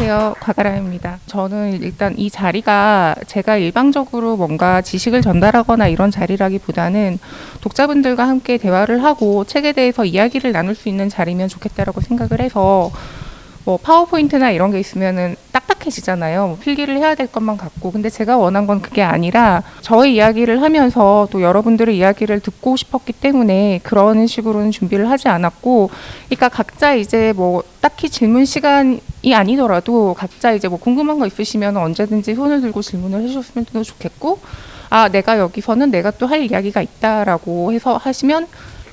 안녕하세요. 곽아람입니다. 저는 일단 이 자리가 제가 일방적으로 뭔가 지식을 전달하거나 이런 자리라기보다는 독자분들과 함께 대화를 하고 책에 대해서 이야기를 나눌 수 있는 자리면 좋겠다라고 생각을 해서 뭐 파워포인트나 이런 게 있으면은 딱딱해지잖아요. 뭐 필기를 해야 될 것만 같고. 근데 제가 원한 건 그게 아니라 저의 이야기를 하면서 또 여러분들의 이야기를 듣고 싶었기 때문에 그런 식으로는 준비를 하지 않았고, 그러니까 각자 이제 뭐 딱히 질문 시간이 아니더라도 각자 이제 뭐 궁금한 거 있으시면 언제든지 손을 들고 질문을 해주셨으면 또 좋겠고, 아, 내가 여기서는 내가 또 할 이야기가 있다라고 해서 하시면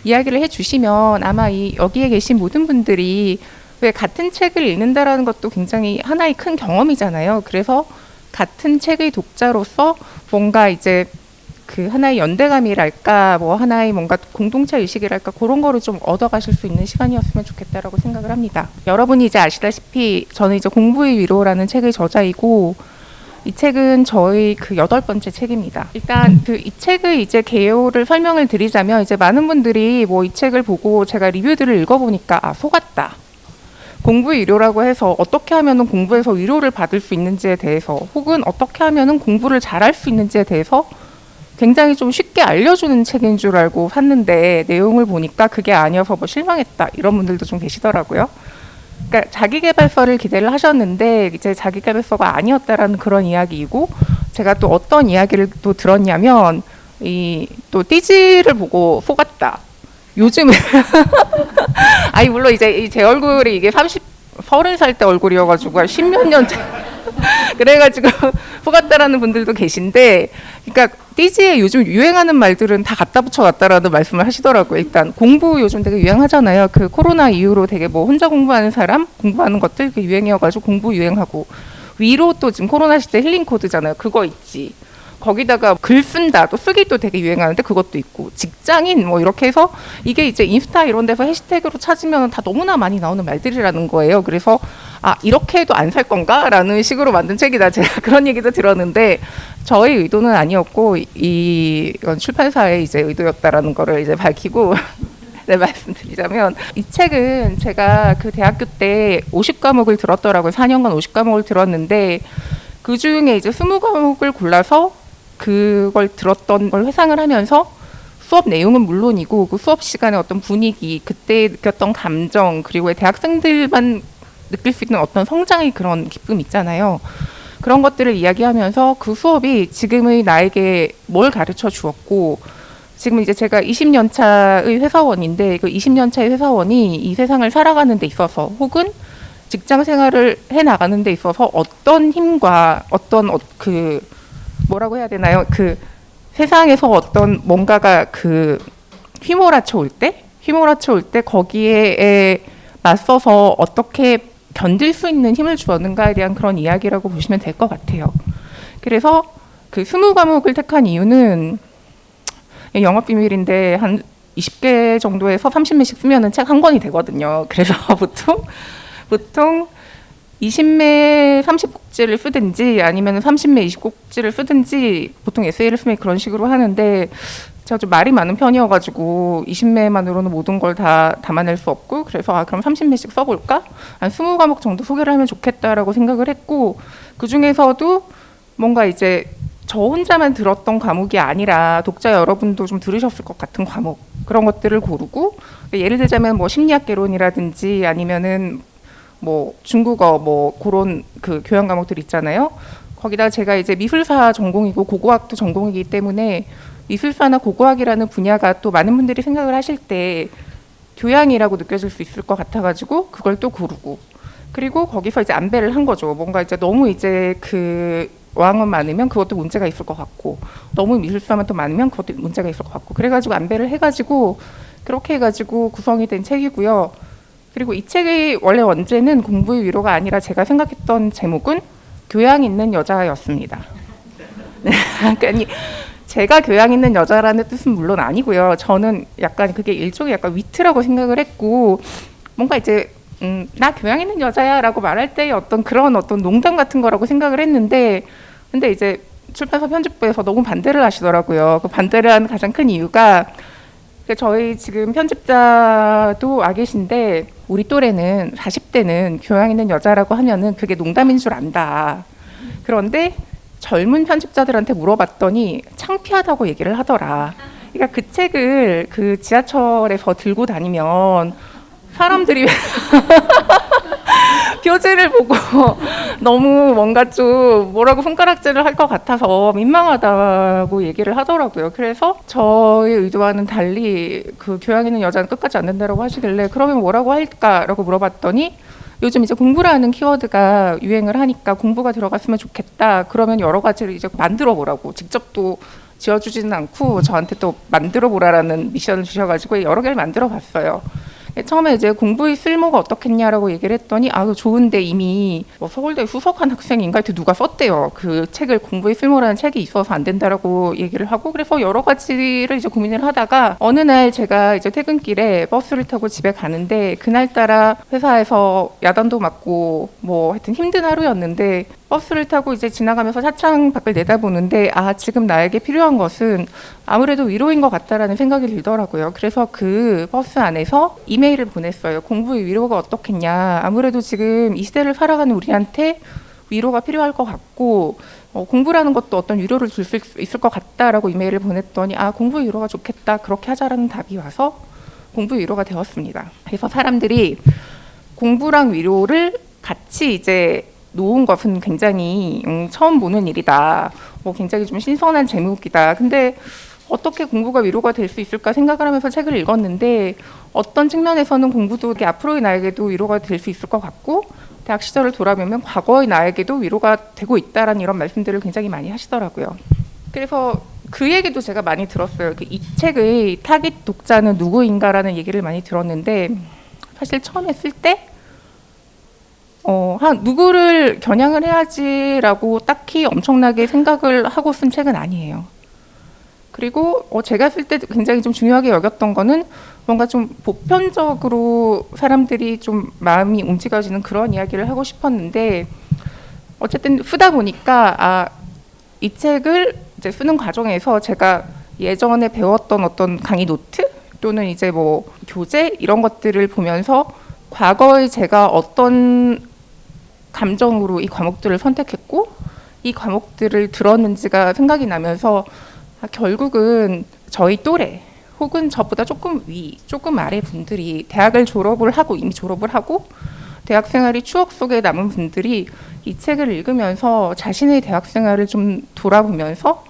이야기를 해주시면 아마 이 여기에 계신 모든 분들이 왜 같은 책을 읽는다라는 것도 굉장히 하나의 큰 경험이잖아요. 그래서 같은 책의 독자로서 뭔가 이제 그 하나의 연대감이랄까, 뭐 하나의 뭔가 공동체 의식이랄까, 그런 거를 좀 얻어가실 수 있는 시간이었으면 좋겠다라고 생각을 합니다. 여러분이 이제 아시다시피 저는 이제 공부의 위로라는 책의 저자이고, 이 책은 저의 그 8번째 책입니다. 일단 그 이 책의 이제 개요를 설명을 드리자면, 이제 많은 분들이 뭐 이 책을 보고 제가 리뷰들을 읽어보니까 아, 속았다. 공부 위로라고 해서 어떻게 하면은 공부에서 위로를 받을 수 있는지에 대해서, 혹은 어떻게 하면은 공부를 잘할 수 있는지에 대해서 굉장히 좀 쉽게 알려주는 책인 줄 알고 샀는데 내용을 보니까 그게 아니어서 뭐 실망했다 이런 분들도 좀 계시더라고요. 그러니까 자기계발서를 기대를 하셨는데 이제 자기계발서가 아니었다라는 그런 이야기이고, 제가 또 어떤 이야기를 또 들었냐면 이 또 띠지를 보고 속았다. 요즘 아니 물론 이제 제 얼굴이 이게 30살 때 얼굴이어가지고 10몇 년 그래가지고 속았다라는 분들도 계신데, 그러니까 띠지에 요즘 유행하는 말들은 다 갖다 붙여놨다라는 말씀을 하시더라고요. 일단 공부 요즘 되게 유행하잖아요. 그 코로나 이후로 되게 뭐 혼자 공부하는 사람 공부하는 것들 그 유행이어가지고 공부 유행하고, 위로 또 지금 코로나 시대 힐링 코드잖아요. 그거 있지. 거기다가 글 쓴다, 또 쓰기도 되게 유행하는데 그것도 있고, 직장인 뭐 이렇게 해서 이게 이제 인스타 이런 데서 해시태그로 찾으면 다 너무나 많이 나오는 말들이라는 거예요. 그래서 아, 이렇게 해도 안 살 건가? 라는 식으로 만든 책이다. 제가 그런 얘기도 들었는데 저의 의도는 아니었고 이건 출판사의 이제 의도였다라는 거를 이제 밝히고 네, 말씀드리자면, 이 책은 제가 그 대학교 때 50과목을 들었더라고요. 4년간 50과목을 들었는데 그 중에 이제 20과목을 골라서 그걸 들었던 걸 회상을 하면서 수업 내용은 물론이고 그 수업 시간의 어떤 분위기, 그때 느꼈던 감정, 그리고 대학생들만 느낄 수 있는 어떤 성장의 그런 기쁨 있잖아요. 그런 것들을 이야기하면서 그 수업이 지금의 나에게 뭘 가르쳐 주었고, 지금 이제 제가 20년 차의 회사원인데 그 20년 차의 회사원이 이 세상을 살아가는 데 있어서, 혹은 직장 생활을 해 나가는 데 있어서 어떤 힘과 어떤 그 뭐라고 해야 되나요? 그 세상에서 어떤 뭔가가 그 휘몰아쳐 올 때 거기에 맞서서 어떻게 견딜 수 있는 힘을 주었는가에 대한 그런 이야기라고 보시면 될 것 같아요. 그래서 그 20과목을 택한 이유는, 영업 비밀인데 한 20개 정도에서 30매씩 쓰면은 책 한 권이 되거든요. 그래서 보통 20매 30곡지를 쓰든지 아니면 30매 20곡지를 쓰든지, 보통 에세이를 쓰면 그런 식으로 하는데 제가 좀 말이 많은 편이어가지고 20매만으로는 모든 걸 다 담아낼 수 없고, 그래서 아, 그럼 30매씩 써볼까? 한 20과목 정도 소개를 하면 좋겠다라고 생각을 했고, 그 중에서도 뭔가 이제 저 혼자만 들었던 과목이 아니라 독자 여러분도 좀 들으셨을 것 같은 과목, 그런 것들을 고르고, 예를 들자면 뭐 심리학 개론이라든지 아니면은 뭐 중국어 뭐 그런 그 교양 과목들 있잖아요. 거기다 제가 이제 미술사 전공이고 고고학도 전공이기 때문에 미술사나 고고학이라는 분야가 또 많은 분들이 생각을 하실 때 교양이라고 느껴질 수 있을 것 같아가지고 그걸 또 고르고, 그리고 거기서 이제 안배를 한 거죠. 뭔가 이제 너무 이제 그 어학만 많으면 그것도 문제가 있을 것 같고, 너무 미술사만 또 많으면 그것도 문제가 있을 것 같고, 그래가지고 안배를 해가지고 그렇게 해가지고 구성이 된 책이고요. 그리고 이 책의 원래 원제는 공부의 위로가 아니라 제가 생각했던 제목은 교양 있는 여자였습니다. 그러니까 제가 교양 있는 여자라는 뜻은 물론 아니고요. 저는 약간 그게 일종의 약간 위트라고 생각을 했고, 뭔가 이제 나 교양 있는 여자야라고 말할 때의 어떤 그런 어떤 농담 같은 거라고 생각을 했는데, 근데 이제 출판사 편집부에서 너무 반대를 하시더라고요. 그 반대를 하는 가장 큰 이유가, 저희 지금 편집자도 와 계신데 우리 또래는 40대는 교양 있는 여자라고 하면은 그게 농담인 줄 안다. 그런데 젊은 편집자들한테 물어봤더니 창피하다고 얘기를 하더라. 그러니까 그 책을 그 지하철에서 들고 다니면 사람들이 표지를 보고 너무 뭔가 좀 뭐라고 손가락질을 할 것 같아서 민망하다고 얘기를 하더라고요. 그래서 저의 의도와는 달리 그 교양 있는 여자는 끝까지 안 된다고 하시길래 그러면 뭐라고 할까라고 물어봤더니 요즘 이제 공부라는 키워드가 유행을 하니까 공부가 들어갔으면 좋겠다. 그러면 여러 가지를 이제 만들어 보라고. 직접 또 지어주지는 않고 저한테 또 만들어 보라라는 미션을 주셔가지고 여러 개를 만들어 봤어요. 처음에 이제 공부의 쓸모가 어떻겠냐라고 얘기를 했더니 좋은데 이미 뭐 서울대 수석한 학생인가 하여튼 누가 썼대요. 그 책을 공부의 쓸모라는 책이 있어서 안 된다라고 얘기를 하고 그래서 여러 가지를 이제 고민을 하다가 어느 날 제가 이제 퇴근길에 버스를 타고 집에 가는데 그날따라 회사에서 야단도 맞고 뭐 하여튼 힘든 하루였는데 버스를 타고 이제 지나가면서 차창 밖을 내다보는데 지금 나에게 필요한 것은 아무래도 위로인 것 같다라는 생각이 들더라고요. 그래서 그 버스 안에서 이메일을 보냈어요. 공부의 위로가 어떻겠냐. 아무래도 지금 이 시대를 살아가는 우리한테 위로가 필요할 것 같고 공부라는 것도 어떤 위로를 줄 수 있을 것 같다라고 이메일을 보냈더니 공부의 위로가 좋겠다. 그렇게 하자라는 답이 와서 공부의 위로가 되었습니다. 그래서 사람들이 공부랑 위로를 같이 이제 놓은 것은 굉장히 처음 보는 일이다. 굉장히 좀 신선한 제목이다. 근데 어떻게 공부가 위로가 될 수 있을까 생각을 하면서 책을 읽었는데 어떤 측면에서는 공부도 앞으로의 나에게도 위로가 될 수 있을 것 같고 대학 시절을 돌아보면 과거의 나에게도 위로가 되고 있다라는 이런 말씀들을 굉장히 많이 하시더라고요. 그래서 그 얘기도 제가 많이 들었어요. 이 책의 타깃 독자는 누구인가라는 얘기를 많이 들었는데 사실 처음에 쓸 때 누구를 겨냥을 해야지라고 딱히 엄청나게 생각을 하고 쓴 책은 아니에요. 그리고 제가 쓸 때 굉장히 좀 중요하게 여겼던 거는 뭔가 좀 보편적으로 사람들이 좀 마음이 움직여지는 그런 이야기를 하고 싶었는데 어쨌든 쓰다 보니까 이 책을 이제 쓰는 과정에서 제가 예전에 배웠던 어떤 강의 노트 또는 이제 뭐 교재 이런 것들을 보면서 과거에 제가 어떤 감정으로 이 과목들을 선택했고 이 과목들을 들었는지가 생각이 나면서 결국은 저희 또래 혹은 저보다 조금 위, 조금 아래 분들이 대학을 졸업을 하고 이미 졸업을 하고 대학 생활이 추억 속에 남은 분들이 이 책을 읽으면서 자신의 대학 생활을 좀 돌아보면서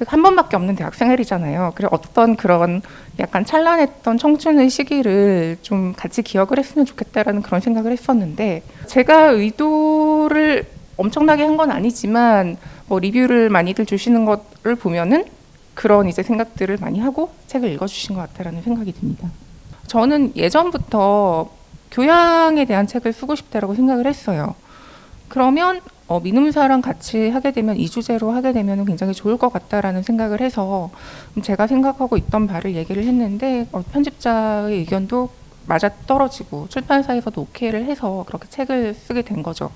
한 번밖에 없는 대학 생활이잖아요. 그래 어떤 그런 약간 찬란했던 청춘의 시기를 좀 같이 기억을 했으면 좋겠다라는 그런 생각을 했었는데 제가 의도를 엄청나게 한 건 아니지만 뭐 리뷰를 많이들 주시는 것을 보면은 그런 이제 생각들을 많이 하고 책을 읽어주신 것 같다라는 생각이 듭니다. 저는 예전부터 교양에 대한 책을 쓰고 싶다라고 생각을 했어요. 그러면 민음사랑 같이 하게 되면 이 주제로 하게 되면 굉장히 좋을 것 같다라는 생각을 해서 제가 생각하고 있던 바를 얘기를 했는데 편집자의 의견도 맞아 떨어지고 출판사에서도 오케이를 해서 그렇게 책을 쓰게 된 거죠.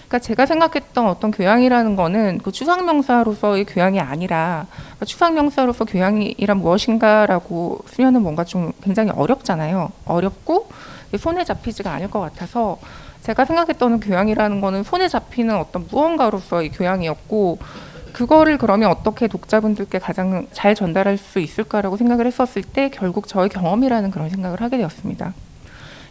그러니까 제가 생각했던 어떤 교양이라는 거는 그 추상명사로서의 교양이 아니라 그러니까 추상명사로서 교양이란 무엇인가라고 쓰면은 뭔가 좀 굉장히 어렵잖아요. 어렵고 손에 잡히지가 않을 것 같아서 제가 생각했던 교양이라는 거는 손에 잡히는 어떤 무언가로서의 교양이었고 그거를 그러면 어떻게 독자분들께 가장 잘 전달할 수 있을까라고 생각을 했었을 때 결국 저의 경험이라는 그런 생각을 하게 되었습니다.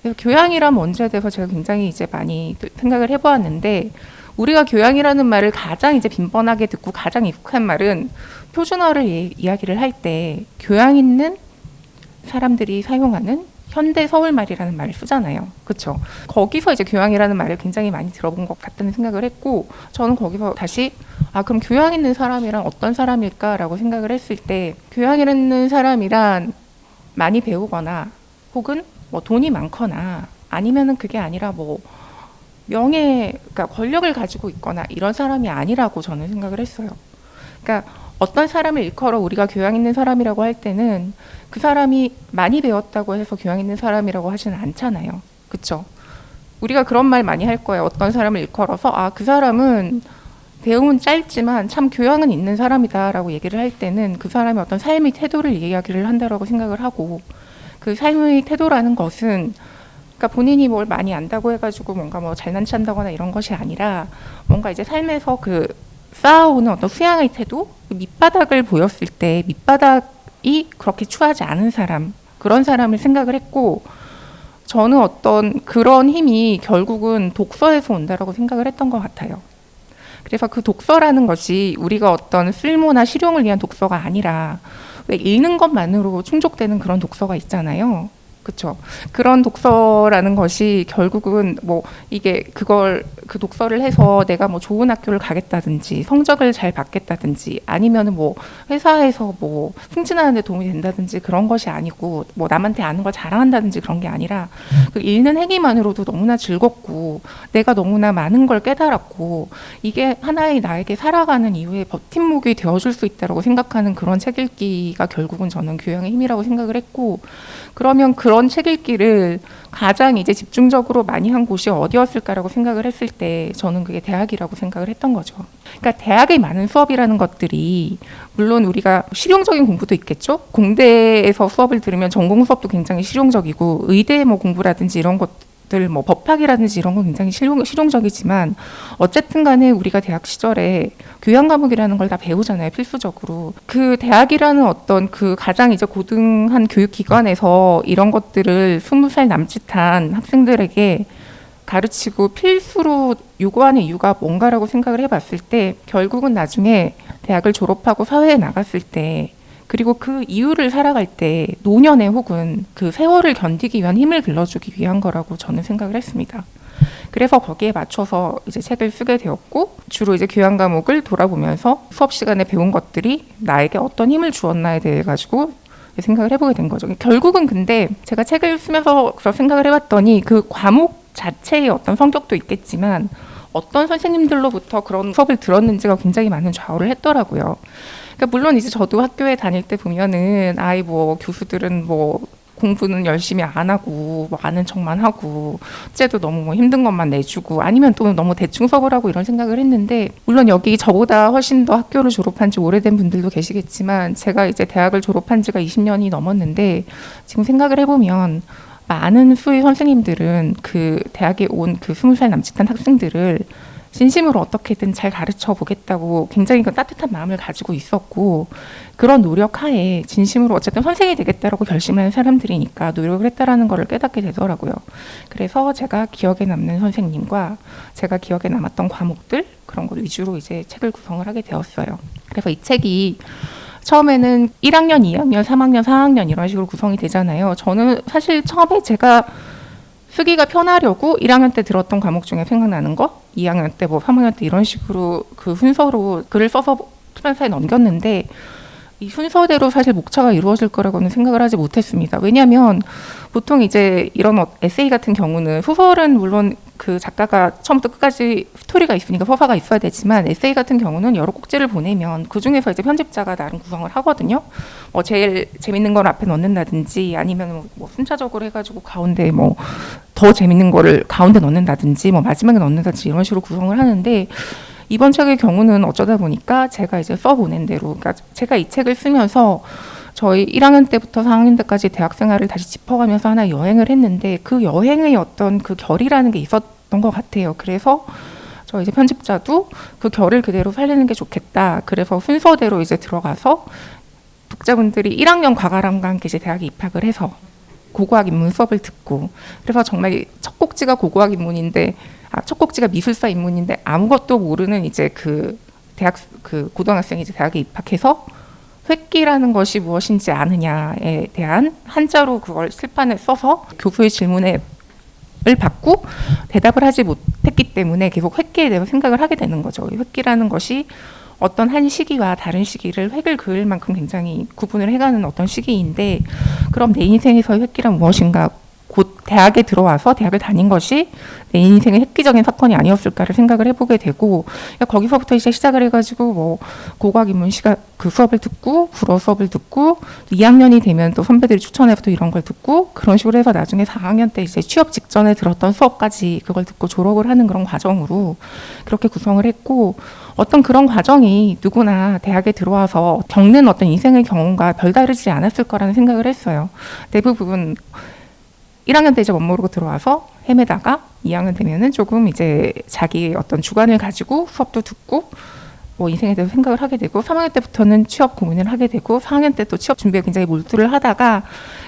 그래서 교양이란 뭔지에 대해서 제가 굉장히 이제 많이 생각을 해보았는데 우리가 교양이라는 말을 가장 이제 빈번하게 듣고 가장 익숙한 말은 표준어를 이야기를 할 때 교양 있는 사람들이 사용하는 현대 서울말이라는 말을 쓰잖아요. 그렇죠? 거기서 이제 교양이라는 말을 굉장히 많이 들어본 것 같다는 생각을 했고 저는 거기서 다시 그럼 교양 있는 사람이란 어떤 사람일까라고 생각을 했을 때 교양 있는 사람이란 많이 배우거나 혹은 뭐 돈이 많거나 아니면은 그게 아니라 뭐 그러니까 권력을 가지고 있거나 이런 사람이 아니라고 저는 생각을 했어요. 그러니까 어떤 사람을 일컬어 우리가 교양 있는 사람이라고 할 때는 그 사람이 많이 배웠다고 해서 교양 있는 사람이라고 하지는 않잖아요. 그렇죠? 우리가 그런 말 많이 할 거예요. 어떤 사람을 일컬어서 그 사람은 배움은 짧지만 참 교양은 있는 사람이다라고 얘기를 할 때는 그 사람의 어떤 삶의 태도를 이야기를 한다라고 생각을 하고 그 삶의 태도라는 것은 그러니까 본인이 뭘 많이 안다고 해가지고 뭔가 뭐 잘난 체한다거나 이런 것이 아니라 뭔가 이제 삶에서 그 쌓아오는 어떤 수양의 태도, 그 밑바닥을 보였을 때 밑바닥이 그렇게 추하지 않은 사람, 그런 사람을 생각을 했고, 저는 어떤 그런 힘이 결국은 독서에서 온다라고 생각을 했던 것 같아요. 그래서 그 독서라는 것이 우리가 어떤 쓸모나 실용을 위한 독서가 아니라 왜 읽는 것만으로 충족되는 그런 독서가 있잖아요. 그렇죠. 그런 독서라는 것이 결국은 뭐 이게 그걸 그 독서를 해서 내가 뭐 좋은 학교를 가겠다든지 성적을 잘 받겠다든지 아니면은 뭐 회사에서 뭐 승진하는 데 도움이 된다든지 그런 것이 아니고 뭐 남한테 아는 걸 자랑한다든지 그런 게 아니라 그 읽는 행위만으로도 너무나 즐겁고 내가 너무나 많은 걸 깨달았고 이게 하나의 나에게 살아가는 이유의 버팀목이 되어줄 수 있다고 생각하는 그런 책 읽기가 결국은 저는 교양의 힘이라고 생각을 했고, 그러면 그런 책 읽기를 가장 이제 집중적으로 많이 한 곳이 어디였을까라고 생각을 했을 때 저는 그게 대학이라고 생각을 했던 거죠. 그러니까 대학의 많은 수업이라는 것들이 물론 우리가 실용적인 공부도 있겠죠. 공대에서 수업을 들으면 전공 수업도 굉장히 실용적이고 의대 뭐 공부라든지 이런 것들 뭐 법학이라든지 이런 건 굉장히 실용적이지만 어쨌든 간에 우리가 대학 시절에 교양 과목이라는 걸 다 배우잖아요. 필수적으로. 그 대학이라는 어떤 그 가장 이제 고등한 교육기관에서 이런 것들을 20살 남짓한 학생들에게 가르치고 필수로 요구하는 이유가 뭔가라고 생각을 해봤을 때 결국은 나중에 대학을 졸업하고 사회에 나갔을 때 그리고 그 이유를 살아갈 때 노년에 혹은 그 세월을 견디기 위한 힘을 길러주기 위한 거라고 저는 생각을 했습니다. 그래서 거기에 맞춰서 이제 책을 쓰게 되었고 주로 이제 교양 과목을 돌아보면서 수업 시간에 배운 것들이 나에게 어떤 힘을 주었나에 대해 가지고 생각을 해보게 된 거죠. 결국은 근데 제가 책을 쓰면서 생각을 해봤더니 그 과목 자체의 어떤 성격도 있겠지만 어떤 선생님들로부터 그런 수업을 들었는지가 굉장히 많은 좌우를 했더라고요. 그러니까 물론 이제 저도 학교에 다닐 때 보면은 뭐 교수들은 뭐 공부는 열심히 안 하고 뭐 아는 척만 하고 숙제도 너무 뭐 힘든 것만 내주고 아니면 또 너무 대충 수업을 하고 이런 생각을 했는데, 물론 여기 저보다 훨씬 더 학교를 졸업한 지 오래된 분들도 계시겠지만 제가 이제 대학을 졸업한 지가 20년이 넘었는데 지금 생각을 해보면 많은 수의 선생님들은 그 대학에 온 그 20살 남짓한 학생들을 진심으로 어떻게든 잘 가르쳐 보겠다고 굉장히 그 따뜻한 마음을 가지고 있었고, 그런 노력하에 진심으로 어쨌든 선생이 되겠다라고 결심한 사람들이니까 노력을 했다라는 것을 깨닫게 되더라고요. 그래서 제가 기억에 남는 선생님과 제가 기억에 남았던 과목들 그런 것 위주로 이제 책을 구성을 하게 되었어요. 그래서 이 책이 처음에는 1학년, 2학년, 3학년, 4학년 이런 식으로 구성이 되잖아요. 저는 사실 처음에 제가 쓰기가 편하려고 1학년 때 들었던 과목 중에 생각나는 거, 2학년 때 뭐 3학년 때 이런 식으로 그 순서로 글을 써서 출판사에 넘겼는데 이 순서대로 사실 목차가 이루어질 거라고는 생각을 하지 못했습니다. 왜냐하면 보통 이제 이런 에세이 같은 경우는 소설은 물론 그 작가가 처음부터 끝까지 스토리가 있으니까 서사가 있어야 되지만 에세이 같은 경우는 여러 꼭지를 보내면 그 중에서 이제 편집자가 나름 구성을 하거든요. 뭐 제일 재밌는 걸 앞에 넣는다든지 아니면 뭐 순차적으로 해가지고 가운데 뭐 더 재밌는 거를 가운데 넣는다든지 뭐 마지막에 넣는다든지 이런 식으로 구성을 하는데, 이번 책의 경우는 어쩌다 보니까 제가 이제 써보낸 대로, 그러니까 제가 이 책을 쓰면서 저희 1학년 때부터 4학년 때까지 대학 생활을 다시 짚어가면서 하나의 여행을 했는데 그 여행의 어떤 그 결이라는 게 있었던 것 같아요. 그래서 저 이제 편집자도 그 결을 그대로 살리는 게 좋겠다. 그래서 순서대로 이제 들어가서 독자분들이 1학년 과가람과 함께 이제 대학에 입학을 해서 고고학 입문 수업을 듣고, 그래서 정말 첫 꼭지가 고고학 입문인데 첫 꼭지가 미술사 입문인데 아무것도 모르는 이제 그 대학 그 고등학생이 이제 대학에 입학해서 획기라는 것이 무엇인지 아느냐에 대한 한자로 그걸 칠판에 써서 교수의 질문을 받고 대답을 하지 못했기 때문에 계속 획기에 대해서 생각을 하게 되는 거죠. 획기라는 것이 어떤 한 시기와 다른 시기를 획을 그을 만큼 굉장히 구분을 해가는 어떤 시기인데, 그럼 내 인생에서의 획기란 무엇인가, 곧 대학에 들어와서 대학을 다닌 것이 내 인생의 획기적인 사건이 아니었을까를 생각을 해보게 되고, 거기서부터 이제 시작을 해가지고 뭐 고고학 입문 그 수업을 듣고 불어 수업을 듣고 2학년이 되면 또 선배들이 추천해서 또 이런 걸 듣고 그런 식으로 해서 나중에 4학년 때 이제 취업 직전에 들었던 수업까지 그걸 듣고 졸업을 하는 그런 과정으로 그렇게 구성을 했고, 어떤 그런 과정이 누구나 대학에 들어와서 겪는 어떤 인생의 경험과 별다르지 않았을 거라는 생각을 했어요. 대부분 1학년 때 이제 멋모르고 들어와서 헤매다가 2학년 되면은 조금 이제 자기 어떤 주관을 가지고 수업도 듣고 뭐 인생에 대해서 생각을 하게 되고 3학년 때부터는 취업 고민을 하게 되고 4학년 때 또 취업 준비에 굉장히 몰두를 하다가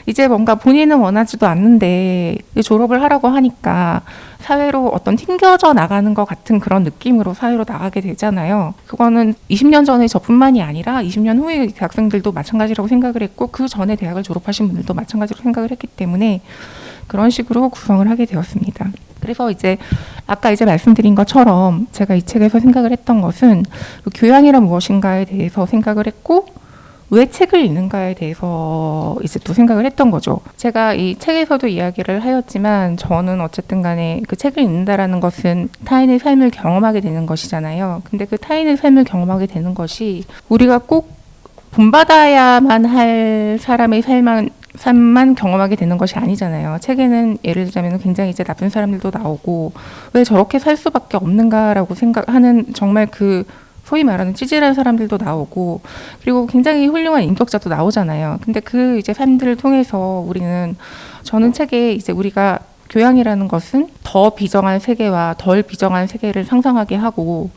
이제 뭔가 본인은 원하지도 않는데 졸업을 하라고 하니까 사회로 어떤 튕겨져 나가는 것 같은 그런 느낌으로 사회로 나가게 되잖아요. 그거는 20년 전의 저뿐만이 아니라 20년 후의 대학생들도 마찬가지라고 생각을 했고 그 전에 대학을 졸업하신 분들도 마찬가지로 생각을 했기 때문에 그런 식으로 구성을 하게 되었습니다. 그래서 이제 아까 이제 말씀드린 것처럼 제가 이 책에서 생각을 했던 것은 그 교양이란 무엇인가에 대해서 생각을 했고 왜 책을 읽는가에 대해서 이제 또 생각을 했던 거죠. 제가 이 책에서도 이야기를 하였지만 저는 어쨌든 간에 그 책을 읽는다라는 것은 타인의 삶을 경험하게 되는 것이잖아요. 근데 그 타인의 삶을 경험하게 되는 것이 우리가 꼭 본받아야만 할 사람의 삶만 경험하게 되는 것이 아니잖아요. 책에는 예를 들자면 굉장히 이제 나쁜 사람들도 나오고 왜 저렇게 살 수밖에 없는가라고 생각하는 정말 그 소위 말하는 찌질한 사람들도 나오고 그리고 굉장히 훌륭한 인격자도 나오잖아요. 근데 그 이제 삶들을 통해서 저는 책에 이제 우리가 교양이라는 것은 더 비정한 세계와 덜 비정한 세계를 상상하게 하고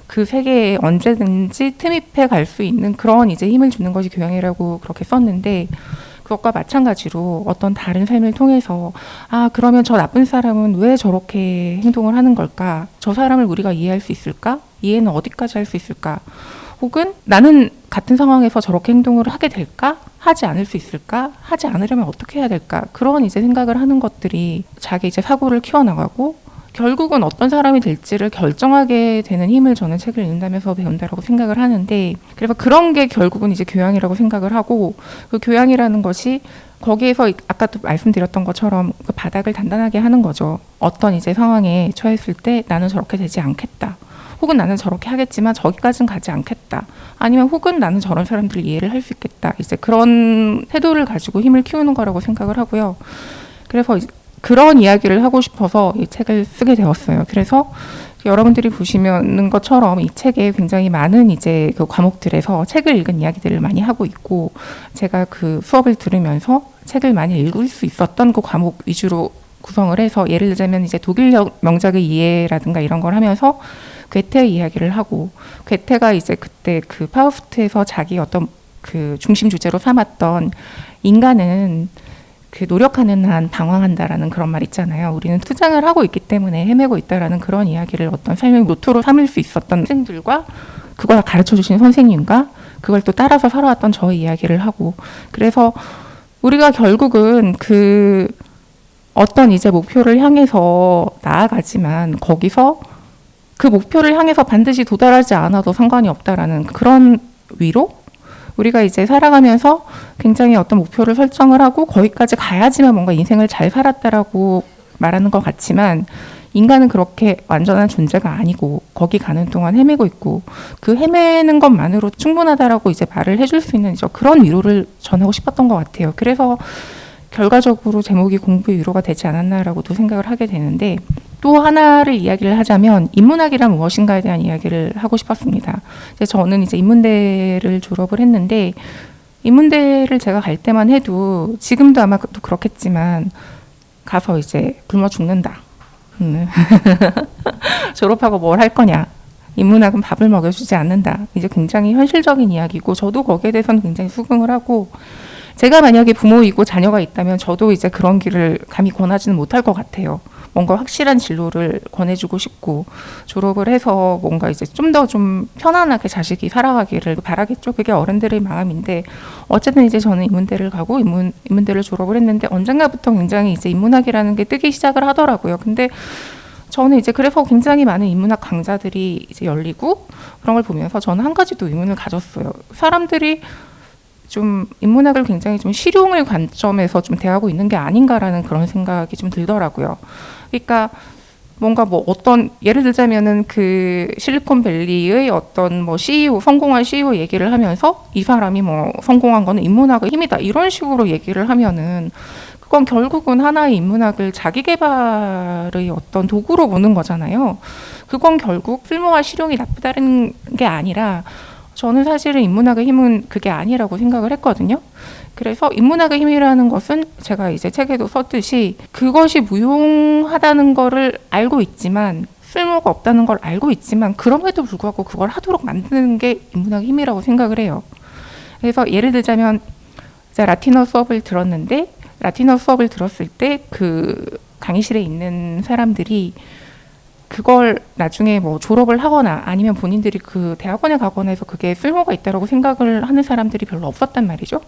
그 세계에 언제든지 틈입해 갈 수 있는 그런 이제 힘을 주는 것이 교양이라고 그렇게 썼는데 그것과 마찬가지로 어떤 다른 삶을 통해서 그러면 저 나쁜 사람은 왜 저렇게 행동을 하는 걸까? 저 사람을 우리가 이해할 수 있을까? 이해는 어디까지 할 수 있을까? 혹은 나는 같은 상황에서 저렇게 행동을 하게 될까? 하지 않을 수 있을까? 하지 않으려면 어떻게 해야 될까? 그런 이제 생각을 하는 것들이 자기 이제 사고를 키워나가고 결국은 어떤 사람이 될지를 결정하게 되는 힘을 저는 책을 읽는다면서 배운다라고 생각을 하는데 그래서 그런 게 결국은 이제 교양이라고 생각을 하고 그 교양이라는 것이 거기에서 아까도 말씀드렸던 것처럼 그 바닥을 단단하게 하는 거죠. 어떤 이제 상황에 처했을 때 나는 저렇게 되지 않겠다. 혹은 나는 저렇게 하겠지만 저기까지는 가지 않겠다. 아니면 혹은 나는 저런 사람들을 이해를 할 수 있겠다. 이제 그런 태도를 가지고 힘을 키우는 거라고 생각을 하고요. 그래서 그런 이야기를 하고 싶어서 이 책을 쓰게 되었어요. 그래서 여러분들이 보시는 것처럼 이 책에 굉장히 많은 이제 그 과목들에서 책을 읽은 이야기들을 많이 하고 있고 제가 그 수업을 들으면서 책을 많이 읽을 수 있었던 그 과목 위주로 구성을 해서 예를 들자면 이제 독일 명작의 이해라든가 이런 걸 하면서 괴테의 이야기를 하고 괴테가 이제 그때 그 파우스트에서 자기 어떤 그 중심 주제로 삼았던 인간은 그 노력하는 한 방황한다라는 그런 말 있잖아요. 우리는 투쟁을 하고 있기 때문에 헤매고 있다라는 그런 이야기를 어떤 삶의 모토로 삼을 수 있었던 학생들과 그걸 가르쳐 주신 선생님과 그걸 또 따라서 살아왔던 저의 이야기를 하고 그래서 우리가 결국은 그 어떤 이제 목표를 향해서 나아가지만 거기서 그 목표를 향해서 반드시 도달하지 않아도 상관이 없다라는 그런 위로 우리가 이제 살아가면서 굉장히 어떤 목표를 설정을 하고 거기까지 가야지만 뭔가 인생을 잘 살았다라고 말하는 것 같지만 인간은 그렇게 완전한 존재가 아니고 거기 가는 동안 헤매고 있고 그 헤매는 것만으로 충분하다라고 이제 말을 해줄 수 있는 그런 위로를 전하고 싶었던 것 같아요. 그래서 결과적으로 제목이 공부의 위로가 되지 않았나라고도 생각을 하게 되는데 또 하나를 이야기를 하자면 인문학이란 무엇인가에 대한 이야기를 하고 싶었습니다. 저는 이제 인문대를 졸업을 했는데 인문대를 제가 갈 때만 해도 지금도 아마 또 그렇겠지만 가서 이제 굶어 죽는다. 졸업하고 뭘 할 거냐. 인문학은 밥을 먹여주지 않는다. 이제 굉장히 현실적인 이야기고 저도 거기에 대해서는 굉장히 수긍을 하고 제가 만약에 부모이고 자녀가 있다면 저도 이제 그런 길을 감히 권하지는 못할 것 같아요. 뭔가 확실한 진로를 권해주고 싶고 졸업을 해서 뭔가 이제 좀 더 좀 편안하게 자식이 살아가기를 바라겠죠. 그게 어른들의 마음인데 어쨌든 이제 저는 인문대를 가고 인문대를 졸업을 했는데 언젠가부터 굉장히 이제 인문학이라는 게 뜨기 시작을 하더라고요. 근데 저는 이제 그래서 굉장히 많은 인문학 강좌들이 이제 열리고 그런 걸 보면서 저는 한 가지 또 의문을 가졌어요. 사람들이 좀 인문학을 굉장히 좀 실용의 관점에서 좀 대하고 있는 게 아닌가라는 그런 생각이 좀 들더라고요. 그러니까 뭔가 뭐 어떤 예를 들자면은 그 실리콘밸리의 어떤 뭐 CEO 성공한 CEO 얘기를 하면서 이 사람이 뭐 성공한 거는 인문학의 힘이다 이런 식으로 얘기를 하면은 그건 결국은 하나의 인문학을 자기 개발의 어떤 도구로 보는 거잖아요. 그건 결국 쓸모와 실용이 나쁘다는 게 아니라 저는 사실은 인문학의 힘은 그게 아니라고 생각을 했거든요. 그래서 인문학의 힘이라는 것은 제가 이제 책에도 썼듯이 그것이 무용하다는 거를 알고 있지만 쓸모가 없다는 걸 알고 있지만 그럼에도 불구하고 그걸 하도록 만드는 게 인문학의 힘이라고 생각을 해요. 그래서 예를 들자면 제가 라틴어 수업을 들었는데 라틴어 수업을 들었을 때 그 강의실에 있는 사람들이 그걸 나중에 뭐 졸업을 하거나 아니면 본인들이 그 대학원에 가거나 해서 그게 쓸모가 있다고 생각을 하는 사람들이 별로 없었단 말이죠.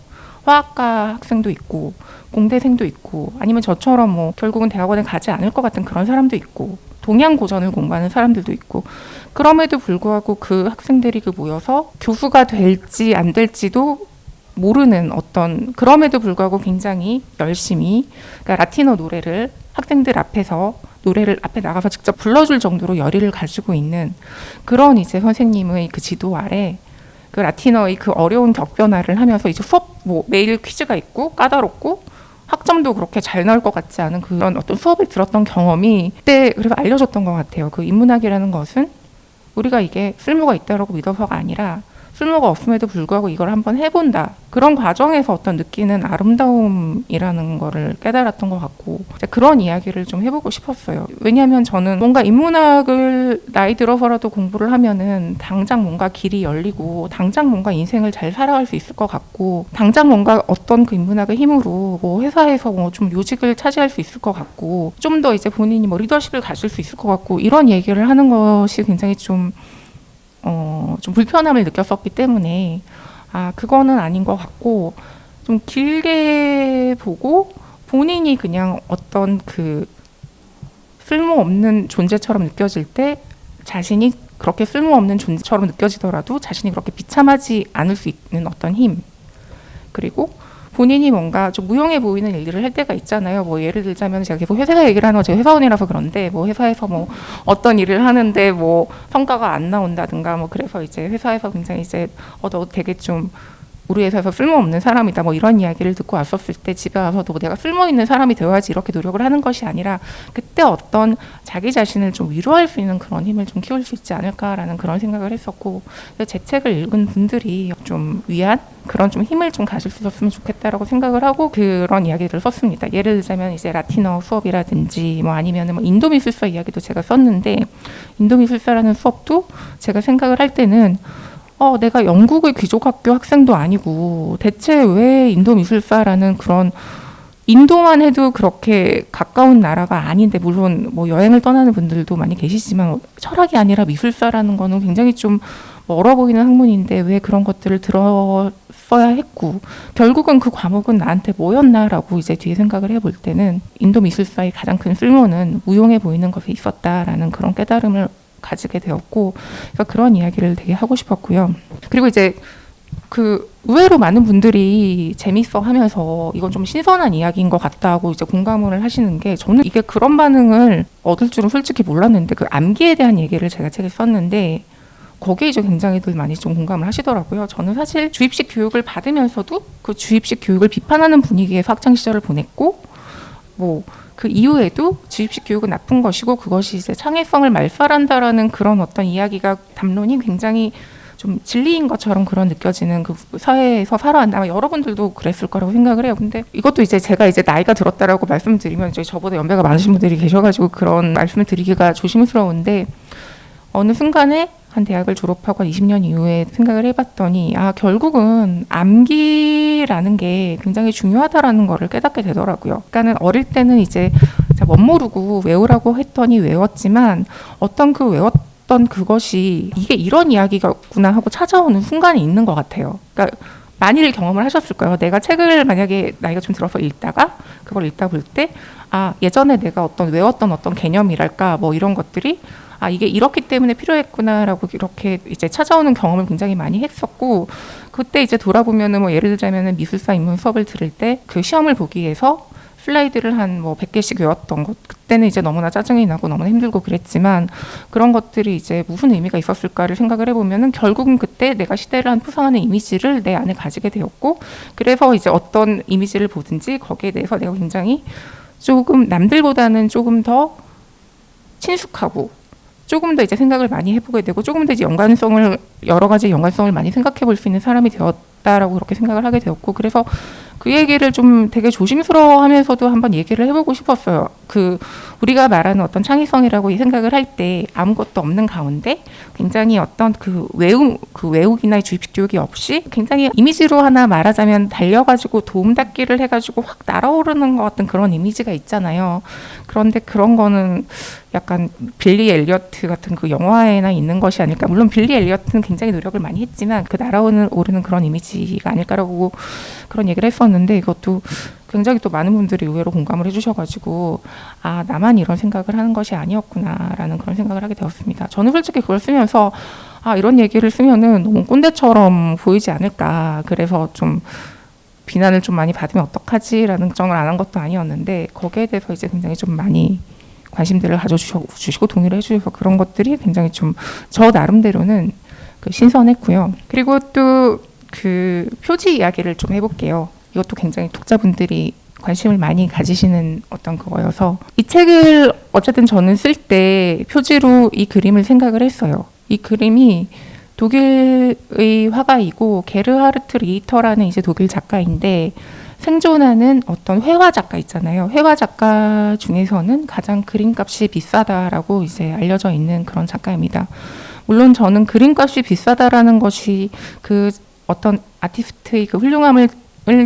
화학과 학생도 있고 공대생도 있고 아니면 저처럼 뭐 결국은 대학원에 가지 않을 것 같은 그런 사람도 있고 동양 고전을 공부하는 사람들도 있고 그럼에도 불구하고 그 학생들이 그 모여서 교수가 될지 안 될지도 모르는 어떤 그럼에도 불구하고 굉장히 열심히 그러니까 라틴어 노래를 학생들 앞에서 노래를 앞에 나가서 직접 불러줄 정도로 열의를 가지고 있는 그런 이제 선생님의 그 지도 아래 그 라틴어의 그 어려운 격변화를 하면서 이제 수업 뭐 매일 퀴즈가 있고 까다롭고 학점도 그렇게 잘 나올 것 같지 않은 그런 어떤 수업을 들었던 경험이 그때 그래서 알려줬던 것 같아요. 그 인문학이라는 것은 우리가 이게 쓸모가 있다고 믿어서가 아니라 쓸모가 없음에도 불구하고 이걸 한번 해본다. 그런 과정에서 어떤 느끼는 아름다움이라는 거를 깨달았던 것 같고 그런 이야기를 좀 해보고 싶었어요. 왜냐하면 저는 뭔가 인문학을 나이 들어서라도 공부를 하면은 당장 뭔가 길이 열리고 당장 뭔가 인생을 잘 살아갈 수 있을 것 같고 당장 뭔가 어떤 그 인문학의 힘으로 뭐 회사에서 뭐 좀 요직을 차지할 수 있을 것 같고 좀 더 이제 본인이 뭐 리더십을 가질 수 있을 것 같고 이런 얘기를 하는 것이 굉장히 좀 불편함을 느꼈었기 때문에 그거는 아닌 것 같고 좀 길게 보고 본인이 그냥 어떤 그 쓸모없는 존재처럼 느껴질 때 자신이 그렇게 쓸모없는 존재처럼 느껴지더라도 자신이 그렇게 비참하지 않을 수 있는 어떤 힘 그리고 본인이 뭔가 좀 무용해 보이는 일들을 할 때가 있잖아요. 뭐 예를 들자면 제가 계속 회사 얘기를 하는 거 제가 회사원이라서 그런데 뭐 회사에서 뭐 어떤 일을 하는데 뭐 성과가 안 나온다든가 뭐 그래서 이제 회사에서 굉장히 이제 너 되게 좀 우리 회사에서 쓸모없는 사람이다 뭐 이런 이야기를 듣고 왔었을 때 집에 와서도 뭐 내가 쓸모있는 사람이 되어야지 이렇게 노력을 하는 것이 아니라 그때 어떤 자기 자신을 좀 위로할 수 있는 그런 힘을 좀 키울 수 있지 않을까라는 그런 생각을 했었고 제 책을 읽은 분들이 좀 위안 그런 좀 힘을 좀 가질 수 있었으면 좋겠다라고 생각을 하고 그런 이야기들을 썼습니다. 예를 들자면 이제 라틴어 수업이라든지 뭐 아니면 뭐 인도미술사 이야기도 제가 썼는데 인도미술사라는 수업도 제가 생각을 할 때는 내가 영국의 귀족학교 학생도 아니고 대체 왜 인도미술사라는 그런 인도만 해도 그렇게 가까운 나라가 아닌데 물론 뭐 여행을 떠나는 분들도 많이 계시지만 철학이 아니라 미술사라는 거는 굉장히 좀 멀어 보이는 학문인데 왜 그런 것들을 들었어야 했고 결국은 그 과목은 나한테 뭐였나라고 이제 뒤에 생각을 해볼 때는 인도미술사의 가장 큰 쓸모는 무용해 보이는 것에 있었다라는 그런 깨달음을 가지게 되었고 그래서 그런 이야기를 되게 하고 싶었고요. 그리고 이제 그 의외로 많은 분들이 재밌어 하면서 이건 좀 신선한 이야기인 것 같다고 이제 공감을 하시는 게 저는 이게 그런 반응을 얻을 줄은 솔직히 몰랐는데 그 암기에 대한 얘기를 제가 책에 썼는데 거기에 이제 굉장히들 많이 좀 공감을 하시더라고요. 저는 사실 주입식 교육을 받으면서도 그 주입식 교육을 비판하는 분위기에서 학창 시절을 보냈고 뭐 그 이후에도 주입식 교육은 나쁜 것이고 그것이 이제 창의성을 말살한다라는 그런 어떤 이야기가 담론이 굉장히 좀 진리인 것처럼 그런 느껴지는 그 사회에서 살아왔나 아마 여러분들도 그랬을 거라고 생각을 해요. 근데 이것도 이제 제가 이제 나이가 들었다라고 말씀드리면 이제 저보다 연배가 많으신 분들이 계셔가지고 그런 말씀을 드리기가 조심스러운데 어느 순간에 한 대학을 졸업하고 20년 이후에 생각을 해봤더니 결국은 암기라는 게 굉장히 중요하다라는 거를 깨닫게 되더라고요. 그러니까는 어릴 때는 이제 멋모르고 외우라고 했더니 외웠지만 어떤 그 외웠던 그것이 이게 이런 이야기구나 하고 찾아오는 순간이 있는 것 같아요. 그러니까 많이들 경험을 하셨을 거예요. 내가 책을 만약에 나이가 좀 들어서 읽다가 그걸 읽다 볼 때 예전에 내가 외웠던 어떤 개념이랄까 뭐 이런 것들이 이게 이렇기 때문에 필요했구나라고 이렇게 이제 찾아오는 경험을 굉장히 많이 했었고 그때 이제 돌아보면은 뭐 예를 들자면은 미술사 입문 수업을 들을 때 그 시험을 보기 위해서 슬라이드를 한 뭐 100개씩 외웠던 것 그때는 이제 너무나 짜증이 나고 너무나 힘들고 그랬지만 그런 것들이 이제 무슨 의미가 있었을까를 생각을 해보면은 결국은 그때 내가 시대를 한 표상하는 이미지를 내 안에 가지게 되었고 그래서 이제 어떤 이미지를 보든지 거기에 대해서 내가 굉장히 조금 남들보다는 조금 더 친숙하고 조금 더 이제 생각을 많이 해보게 되고 조금 더 이제 연관성을 여러 가지 연관성을 많이 생각해 볼 수 있는 사람이 되었다라고 그렇게 생각을 하게 되었고 그래서 그 얘기를 좀 되게 조심스러워하면서도 한번 얘기를 해보고 싶었어요. 그 우리가 말하는 어떤 창의성이라고 생각을 할 때 아무것도 없는 가운데 굉장히 어떤 그 외우기나 주입식 교육이 없이 굉장히 이미지로 하나 말하자면 달려가지고 도움닫기를 해가지고 확 날아오르는 것 같은 그런 이미지가 있잖아요. 그런데 그런 거는 약간 빌리 엘리어트 같은 그 영화에나 있는 것이 아닐까. 물론 빌리 엘리어트는 굉장히 노력을 많이 했지만 그 날아오르는 그런 이미지가 아닐까라고 그런 얘기를 했었는데 이것도 굉장히 또 많은 분들이 의외로 공감을 해주셔가지고 아 나만 이런 생각을 하는 것이 아니었구나라는 그런 생각을 하게 되었습니다. 저는 솔직히 그걸 쓰면서 아 이런 얘기를 쓰면은 너무 꼰대처럼 보이지 않을까 그래서 좀 비난을 좀 많이 받으면 어떡하지라는 걱정을 안 한 것도 아니었는데 거기에 대해서 이제 굉장히 좀 많이 관심들을 가져주시고 동의를 해주셔서 그런 것들이 굉장히 좀 저 나름대로는 그 신선했고요. 그리고 또 그 표지 이야기를 좀 해볼게요. 이것도 굉장히 독자분들이 관심을 많이 가지시는 어떤 그거여서 이 책을 어쨌든 저는 쓸 때 표지로 이 그림을 생각을 했어요. 이 그림이 독일의 화가이고 게르하르트 리히터라는 이제 독일 작가인데 생존하는 어떤 회화 작가 있잖아요. 회화 작가 중에서는 가장 그림값이 비싸다라고 이제 알려져 있는 그런 작가입니다. 물론 저는 그림값이 비싸다라는 것이 그 어떤 아티스트의 그 훌륭함을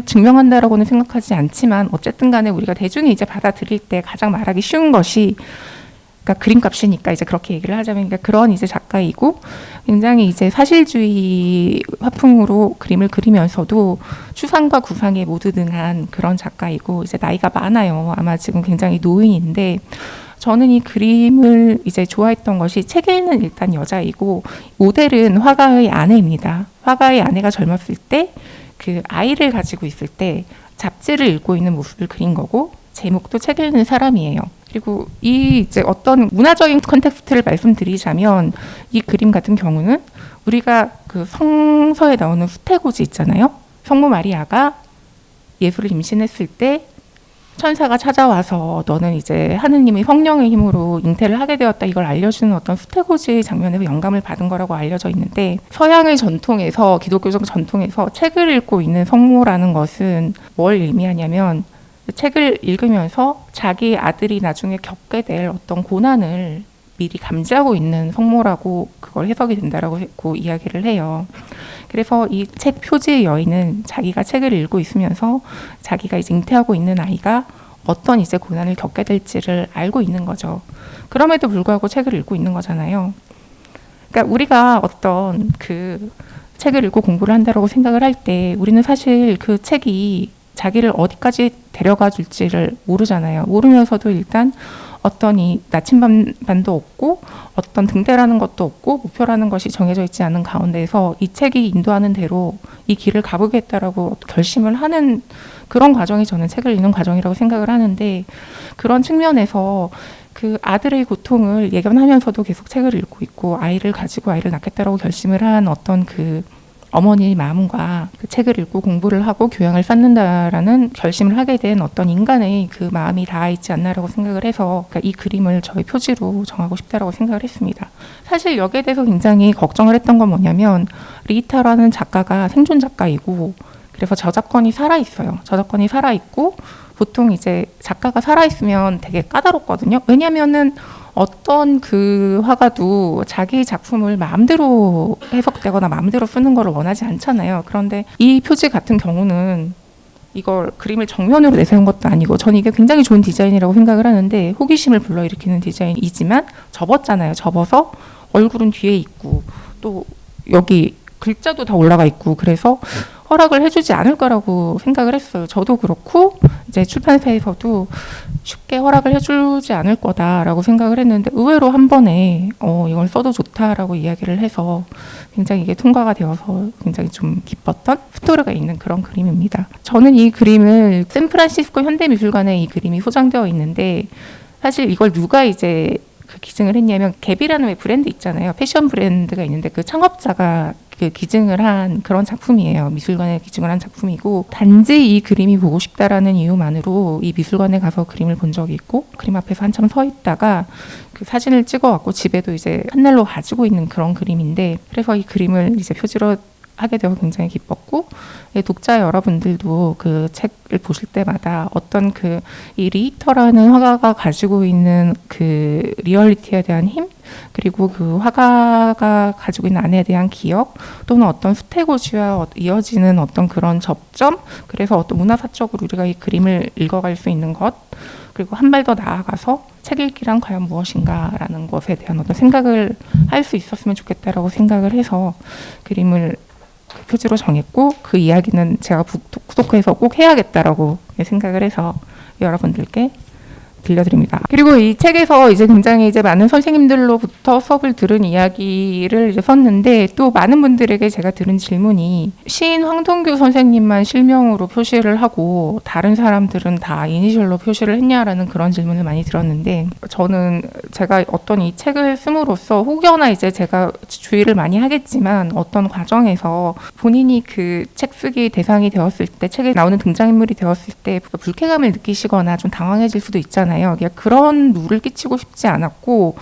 증명한다라고는 생각하지 않지만 어쨌든 간에 우리가 대중이 이제 받아들일 때 가장 말하기 쉬운 것이 그러니까 그림값이니까 이제 그렇게 얘기를 하자면 그러니까 그런 이제 작가이고 굉장히 이제 사실주의 화풍으로 그림을 그리면서도 추상과 구상에 모두 등한 그런 작가이고 이제 나이가 많아요. 아마 지금 굉장히 노인인데 저는 이 그림을 이제 좋아했던 것이 책에는 일단 여자이고 모델은 화가의 아내입니다. 화가의 아내가 젊었을 때 그 아이를 가지고 있을 때 잡지를 읽고 있는 모습을 그린 거고 제목도 책 읽는 사람이에요. 그리고 이 이제 어떤 문화적인 컨텍스트를 말씀드리자면 이 그림 같은 경우는 우리가 그 성서에 나오는 수태고지 있잖아요. 성모 마리아가 예수를 임신했을 때 천사가 찾아와서 너는 이제 하느님의 성령의 힘으로 잉태를 하게 되었다 이걸 알려주는 어떤 수태고지의 장면에서 영감을 받은 거라고 알려져 있는데 서양의 전통에서 기독교적 전통에서 책을 읽고 있는 성모라는 것은 뭘 의미하냐면 책을 읽으면서 자기 아들이 나중에 겪게 될 어떤 고난을 미리 감지하고 있는 성모라고 그걸 해석이 된다라고 이야기를 해요. 그래서 이 책 표지의 여인은 자기가 책을 읽고 있으면서 자기가 이제 잉태하고 있는 아이가 어떤 이제 고난을 겪게 될지를 알고 있는 거죠. 그럼에도 불구하고 책을 읽고 있는 거잖아요. 그러니까 우리가 어떤 그 책을 읽고 공부를 한다라고 생각을 할 때 우리는 사실 그 책이 자기를 어디까지 데려가 줄지를 모르잖아요. 모르면서도 일단 어떤 이 나침반도 없고 어떤 등대라는 것도 없고 목표라는 것이 정해져 있지 않은 가운데에서 이 책이 인도하는 대로 이 길을 가보겠다라고 결심을 하는 그런 과정이 저는 책을 읽는 과정이라고 생각을 하는데 그런 측면에서 그 아들의 고통을 예견하면서도 계속 책을 읽고 있고 아이를 가지고 아이를 낳겠다라고 결심을 한 어떤 그 어머니의 마음과 그 책을 읽고 공부를 하고 교양을 쌓는다라는 결심을 하게 된 어떤 인간의 그 마음이 닿아 있지 않나라고 생각을 해서 그러니까 이 그림을 저의 표지로 정하고 싶다라고 생각을 했습니다. 사실 여기에 대해서 굉장히 걱정을 했던 건 뭐냐면 리히터라는 작가가 생존 작가이고 그래서 저작권이 살아있어요. 저작권이 살아있고 보통 이제 작가가 살아있으면 되게 까다롭거든요. 왜냐면은 어떤 그 화가도 자기 작품을 마음대로 해석되거나 마음대로 쓰는 걸 원하지 않잖아요. 그런데 이 표지 같은 경우는 이걸 그림을 정면으로 내세운 것도 아니고 저는 이게 굉장히 좋은 디자인이라고 생각을 하는데 호기심을 불러일으키는 디자인이지만 접었잖아요. 접어서 얼굴은 뒤에 있고 또 여기 글자도 다 올라가 있고 그래서 허락을 해주지 않을 거라고 생각을 했어요. 저도 그렇고 이제 출판사에서도 쉽게 허락을 해주지 않을 거다라고 생각을 했는데 의외로 한 번에 이걸 써도 좋다라고 이야기를 해서 굉장히 이게 통과가 되어서 굉장히 좀 기뻤던 스토리가 있는 그런 그림입니다. 저는 이 그림을 샌프란시스코 현대미술관에 이 그림이 소장되어 있는데 사실 이걸 누가 이제 그 기증을 했냐면 갭이라는 왜 브랜드 있잖아요. 패션 브랜드가 있는데 그 창업자가 그 기증을 한 그런 작품이에요. 미술관에 기증을 한 작품이고 단지 이 그림이 보고 싶다라는 이유만으로 이 미술관에 가서 그림을 본 적이 있고 그림 앞에서 한참 서 있다가 그 사진을 찍어갖고 집에도 이제 한날로 가지고 있는 그런 그림인데 그래서 이 그림을 이제 표지로 하게 되어 굉장히 기뻤고 독자 여러분들도 그 책을 보실 때마다 어떤 그 이 리히터라는 화가가 가지고 있는 그 리얼리티에 대한 힘 그리고 그 화가가 가지고 있는 안에 대한 기억 또는 어떤 수태고지와 이어지는 어떤 그런 접점 그래서 어떤 문화사적으로 우리가 이 그림을 읽어갈 수 있는 것 그리고 한 발 더 나아가서 책 읽기란 과연 무엇인가라는 것에 대한 어떤 생각을 할 수 있었으면 좋겠다라고 생각을 해서 그림을 표지로 정했고 그 이야기는 제가 북토크에서 꼭 해야겠다라고 생각을 해서 여러분들께 들려드립니다. 그리고 이 책에서 이제 굉장히 이제 많은 선생님들로부터 수업을 들은 이야기를 이제 썼는데 또 많은 분들에게 제가 들은 질문이 시인 황동규 선생님만 실명으로 표시를 하고 다른 사람들은 다 이니셜로 표시를 했냐라는 그런 질문을 많이 들었는데 저는 제가 어떤 이 책을 씀으로써 혹여나 이제 제가 주의를 많이 하겠지만 어떤 과정에서 본인이 그 책 쓰기 대상이 되었을 때 책에 나오는 등장인물이 되었을 때 불쾌감을 느끼시거나 좀 당황해질 수도 있잖아요. 그런 무를 끼치고 싶지 않았고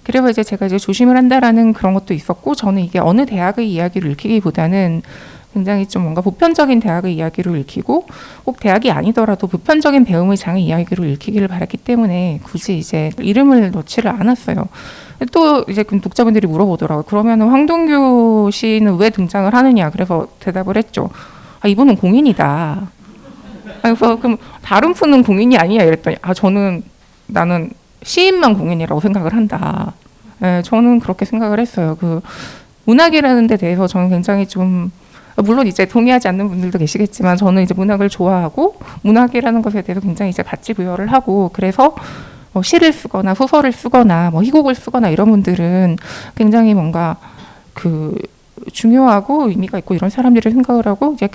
그래서 이제 제가 이제 조심을 한다라는 그런 것도 있었고 저는 이게 어느 대학의 이야기를 읽히기보다는 굉장히 좀 뭔가 보편적인 대학의 이야기로 읽히고 꼭 대학이 아니더라도 보편적인 배움의 장의 이야기로 읽히기를 바랐기 때문에 굳이 이제 이름을 넣지를 않았어요. 또 이제 독자분들이 물어보더라고요. 그러면은 황동규 씨는 왜 등장을 하느냐? 그래서 대답을 했죠. 아, 이분은 공인이다. 그래서 그럼 다른 분은 공인이 아니냐 이랬더니 나는 시인만 공인이라고 생각을 한다. 네, 저는 그렇게 생각을 했어요. 그 문학이라는 데 대해서 저는 굉장히 좀 물론 이제 동의하지 않는 분들도 계시겠지만 저는 이제 문학을 좋아하고 문학이라는 것에 대해서 굉장히 이제 가치 부여를 하고 그래서 시를 쓰거나 소설을 쓰거나 희곡을 쓰거나 이런 분들은 굉장히 뭔가 그 중요하고 의미가 있고 이런 사람들을 생각을 하고 이제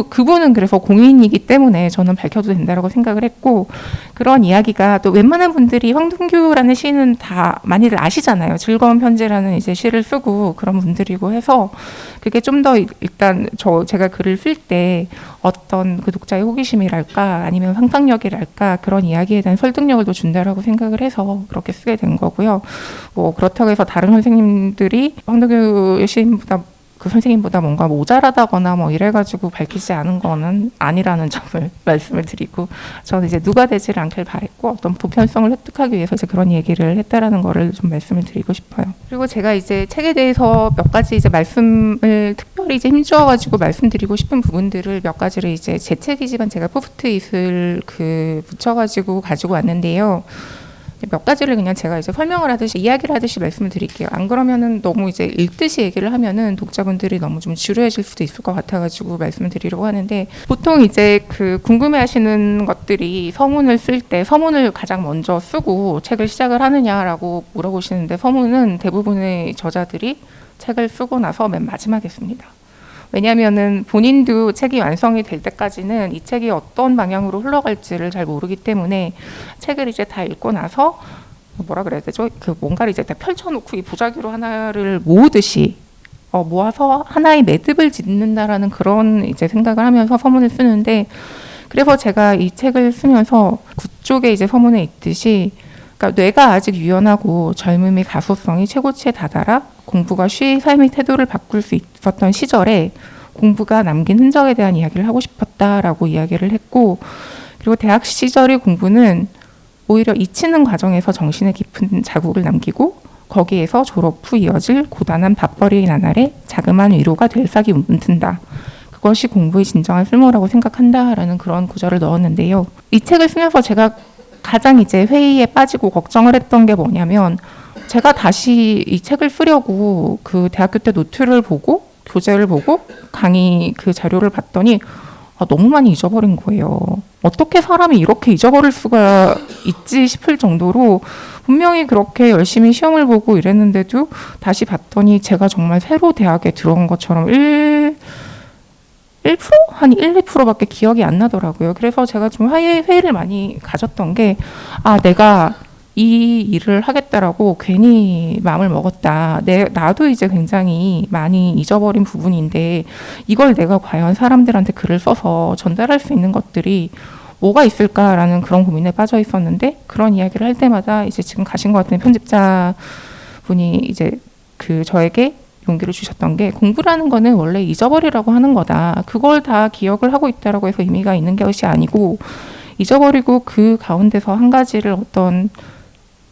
그분은 그래서 공인이기 때문에 저는 밝혀도 된다라고 생각을 했고 그런 이야기가 또 웬만한 분들이 황동규라는 시인은 다 많이들 아시잖아요. 즐거운 편지라는 이제 시를 쓰고 그런 분들이고 해서 그게 좀 더 일단 제가 글을 쓸 때 어떤 그 독자의 호기심이랄까 아니면 상상력이랄까 그런 이야기에 대한 설득력을 또 준다라고 생각을 해서 그렇게 쓰게 된 거고요. 그렇다고 해서 다른 선생님들이 황동규 시인보다 그 선생님보다 뭔가 모자라다거나 이래가지고 밝히지 않은 거는 아니라는 점을 말씀을 드리고 저는 이제 누가 되지를 않길 바랬고 어떤 보편성을 획득하기 위해서 이제 그런 얘기를 했다라는 거를 좀 말씀을 드리고 싶어요. 그리고 제가 이제 책에 대해서 몇 가지 이제 말씀을 특별히 이제 힘주어가지고 말씀드리고 싶은 부분들을 몇 가지를 이제 제 책이지만 제가 포스트잇을 붙여가지고 가지고 왔는데요. 몇 가지를 그냥 제가 이제 설명을 하듯이 이야기를 하듯이 말씀을 드릴게요. 안 그러면은 너무 이제 읽듯이 얘기를 하면은 독자분들이 너무 좀 지루해질 수도 있을 것 같아가지고 말씀을 드리려고 하는데 보통 이제 그 궁금해하시는 것들이 서문을 쓸 때 서문을 가장 먼저 쓰고 책을 시작을 하느냐라고 물어보시는데 서문은 대부분의 저자들이 책을 쓰고 나서 맨 마지막에 씁니다. 왜냐하면은 본인도 책이 완성이 될 때까지는 이 책이 어떤 방향으로 흘러갈지를 잘 모르기 때문에 책을 이제 다 읽고 나서 뭐라 그래야 되죠? 그 뭔가를 이제 다 펼쳐놓고 이 보자기로 하나를 모으듯이 모아서 하나의 매듭을 짓는다라는 그런 이제 생각을 하면서 서문을 쓰는데 그래서 제가 이 책을 쓰면서 그쪽에 이제 서문에 있듯이 그러니까 뇌가 아직 유연하고 젊음의 가소성이 최고치에 다다라 공부가 쉬이 삶의 태도를 바꿀 수 있었던 시절에 공부가 남긴 흔적에 대한 이야기를 하고 싶었다라고 이야기를 했고 그리고 대학 시절의 공부는 오히려 잊히는 과정에서 정신에 깊은 자국을 남기고 거기에서 졸업 후 이어질 고단한 밥벌이의 나날에 자그마한 위로가 될 싹이 움튼다. 그것이 공부의 진정한 쓸모라고 생각한다라는 그런 구절을 넣었는데요. 이 책을 쓰면서 제가 가장 이제 회의에 빠지고 걱정을 했던 게 뭐냐면 제가 다시 이 책을 쓰려고 그 대학교 때 노트를 보고 교재를 보고 강의 그 자료를 봤더니 너무 많이 잊어버린 거예요. 어떻게 사람이 이렇게 잊어버릴 수가 있지 싶을 정도로 분명히 그렇게 열심히 시험을 보고 이랬는데도 다시 봤더니 제가 정말 새로 대학에 들어온 것처럼 1%? 한 1, 2%밖에 기억이 안 나더라고요. 그래서 제가 좀 회의를 많이 가졌던 게 내가 이 일을 하겠다라고 괜히 마음을 먹었다. 나도 이제 굉장히 많이 잊어버린 부분인데 이걸 내가 과연 사람들한테 글을 써서 전달할 수 있는 것들이 뭐가 있을까라는 그런 고민에 빠져 있었는데, 그런 이야기를 할 때마다 이제 지금 가신 것 같은 편집자 분이 이제 그 저에게 용기를 주셨던 게, 공부라는 거는 원래 잊어버리라고 하는 거다. 그걸 다 기억을 하고 있다라고 해서 의미가 있는 것이 아니고, 잊어버리고 그 가운데서 한 가지를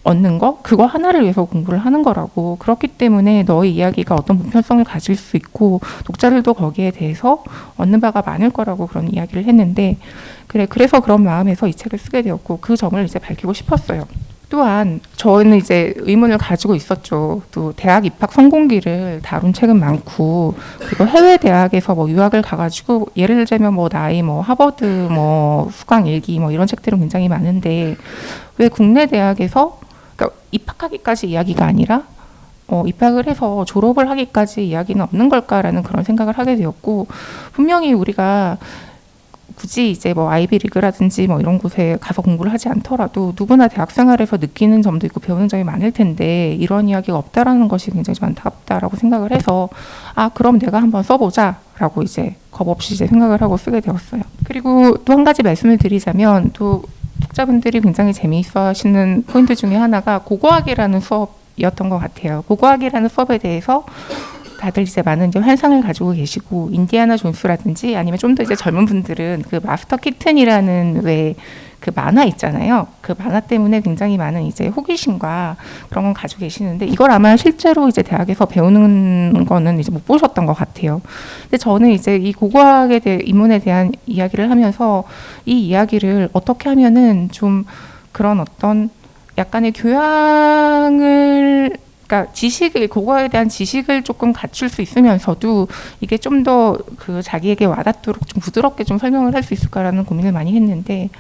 얻는 거, 그거 하나를 위해서 공부를 하는 거라고. 그렇기 때문에 너의 이야기가 어떤 보편성을 가질 수 있고 독자들도 거기에 대해서 얻는 바가 많을 거라고 그런 이야기를 했는데, 그래서 그런 마음에서 이 책을 쓰게 되었고, 그 점을 이제 밝히고 싶었어요. 또한 저는 이제 의문을 가지고 있었죠. 또 대학 입학 성공기를 다룬 책은 많고, 그리고 해외 대학에서 뭐 유학을 가가지고 예를 들자면 뭐 나의 뭐 하버드 뭐 수강 일기 뭐 이런 책들은 굉장히 많은데, 왜 국내 대학에서 그러니까 입학하기까지 이야기가 아니라 입학을 해서 졸업을 하기까지 이야기는 없는 걸까라는 그런 생각을 하게 되었고, 분명히 우리가 굳이 이제 뭐 아이비리그라든지 뭐 이런 곳에 가서 공부를 하지 않더라도 누구나 대학 생활에서 느끼는 점도 있고 배우는 점이 많을 텐데, 이런 이야기가 없다라는 것이 굉장히 좀 안타깝다라고 생각을 해서, 그럼 내가 한번 써보자라고 이제 겁 없이 이제 생각을 하고 쓰게 되었어요. 그리고 또 한 가지 말씀을 드리자면, 또 독자분들이 굉장히 재미있어 하시는 포인트 중에 하나가 고고학이라는 수업이었던 것 같아요. 고고학이라는 수업에 대해서 다들 이제 많은 이제 환상을 가지고 계시고, 인디아나 존스라든지 아니면 좀 더 이제 젊은 분들은 그 마스터 키튼이라는 왜 그 만화 있잖아요. 그 만화 때문에 굉장히 많은 이제 호기심과 그런 건 가지고 계시는데, 이걸 아마 실제로 이제 대학에서 배우는 거는 이제 못 보셨던 것 같아요. 근데 저는 이제 이 고고학에 대해 인문에 대한 이야기를 하면서 이 이야기를 어떻게 하면은 좀 그런 어떤 약간의 교양을, 그러니까 지식을, 그거에 대한 지식을 조금 갖출 수 있으면서도 이게 좀 더 그 자기에게 와닿도록 좀 부드럽게 좀 설명을 할 수 있을까라는 고민을 많이 했는데,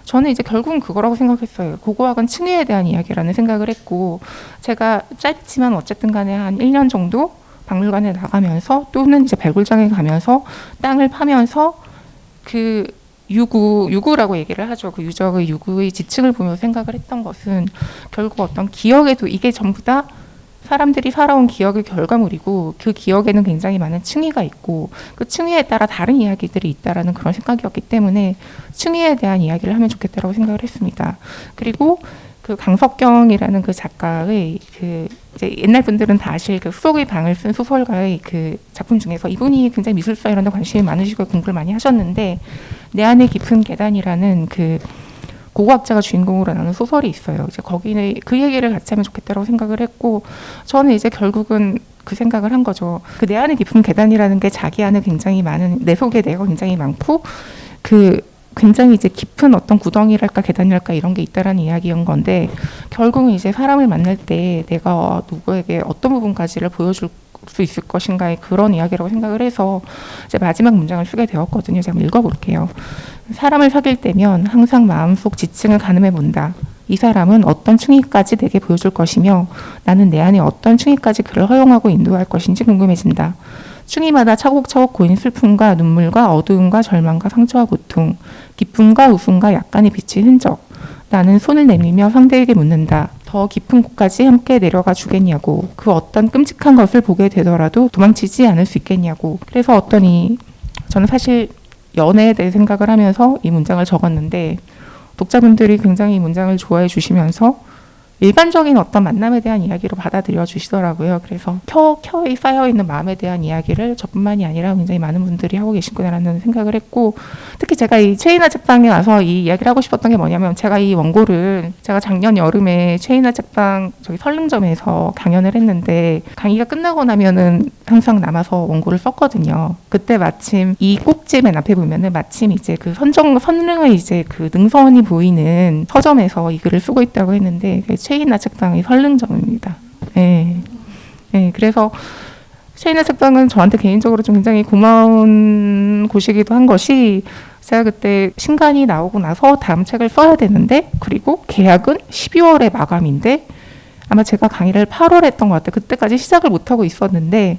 저는 이제 결국은 그거라고 생각했어요. 고고학은 층위에 대한 이야기라는 생각을 했고, 제가 짧지만 어쨌든 간에 한 1년 정도 박물관에 나가면서 또는 이제 발굴장에 가면서 땅을 파면서 그 유구라고 얘기를 하죠. 그 유적의 유구의 지층을 보면서 생각을 했던 것은, 결국 어떤 기억에도 이게 전부 다 사람들이 살아온 기억의 결과물이고, 그 기억에는 굉장히 많은 층위가 있고 그 층위에 따라 다른 이야기들이 있다라는 그런 생각이었기 때문에 층위에 대한 이야기를 하면 좋겠다라고 생각을 했습니다. 그리고 그 강석경이라는 그 작가의 그 이제 옛날 분들은 다 아실 그 수록의 방을 쓴 소설가의 그 작품 중에서, 이분이 굉장히 미술사 이런 데 관심이 많으시고 공부를 많이 하셨는데, 내 안에 깊은 계단이라는 그 고고학자가 주인공으로 나오는 소설이 있어요. 이제 거기는 그 얘기를 같이 하면 좋겠다라고 생각을 했고, 저는 이제 결국은 그 생각을 한 거죠. 그 내 안에 깊은 계단이라는 게 자기 안에 굉장히 많은, 내 속에 내가 굉장히 많고 그 굉장히 이제 깊은 어떤 구덩이랄까 계단이랄까 이런 게 있다라는 이야기인 건데, 결국은 이제 사람을 만날 때 내가 누구에게 어떤 부분까지를 보여줄 수 있을 것인가의 그런 이야기라고 생각을 해서 이제 마지막 문장을 쓰게 되었거든요. 제가 한번 읽어볼게요. 사람을 사귈 때면 항상 마음속 지층을 가늠해 본다. 이 사람은 어떤 층위까지 내게 보여줄 것이며, 나는 내 안에 어떤 층위까지 그를 허용하고 인도할 것인지 궁금해진다. 층위마다 차곡차곡 고인 슬픔과 눈물과 어두움과 절망과 상처와 고통, 기쁨과 웃음과 약간의 빛의 흔적. 나는 손을 내밀며 상대에게 묻는다. 더 깊은 곳까지 함께 내려가 주겠냐고. 그 어떤 끔찍한 것을 보게 되더라도 도망치지 않을 수 있겠냐고. 그래서 저는 사실 연애에 대해 생각을 하면서 이 문장을 적었는데, 독자분들이 굉장히 이 문장을 좋아해 주시면서 일반적인 어떤 만남에 대한 이야기로 받아들여 주시더라고요. 그래서 켜켜이 쌓여있는 마음에 대한 이야기를 저뿐만이 아니라 굉장히 많은 분들이 하고 계시구나라는 생각을 했고, 특히 제가 이 최인화 책방에 와서 이 이야기를 하고 싶었던 게 뭐냐면, 제가 이 원고를 제가 작년 여름에 최인화 책방 저기 설릉점에서 강연을 했는데, 강의가 끝나고 나면은 항상 남아서 원고를 썼거든요. 그때 마침 이 꼭지 맨 앞에 보면은 마침 이제 그 선릉의 이제 그 능선이 보이는 서점에서 이 글을 쓰고 있다고 했는데, 최인화 책방의 설릉점입니다. 네. 네, 그래서 최인화 책방은 저한테 개인적으로 좀 굉장히 고마운 곳이기도 한 것이, 제가 그때 신간이 나오고 나서 다음 책을 써야 되는데, 그리고 계약은 12월에 마감인데, 아마 제가 강의를 8월에 했던 것 같아요. 그때까지 시작을 못하고 있었는데,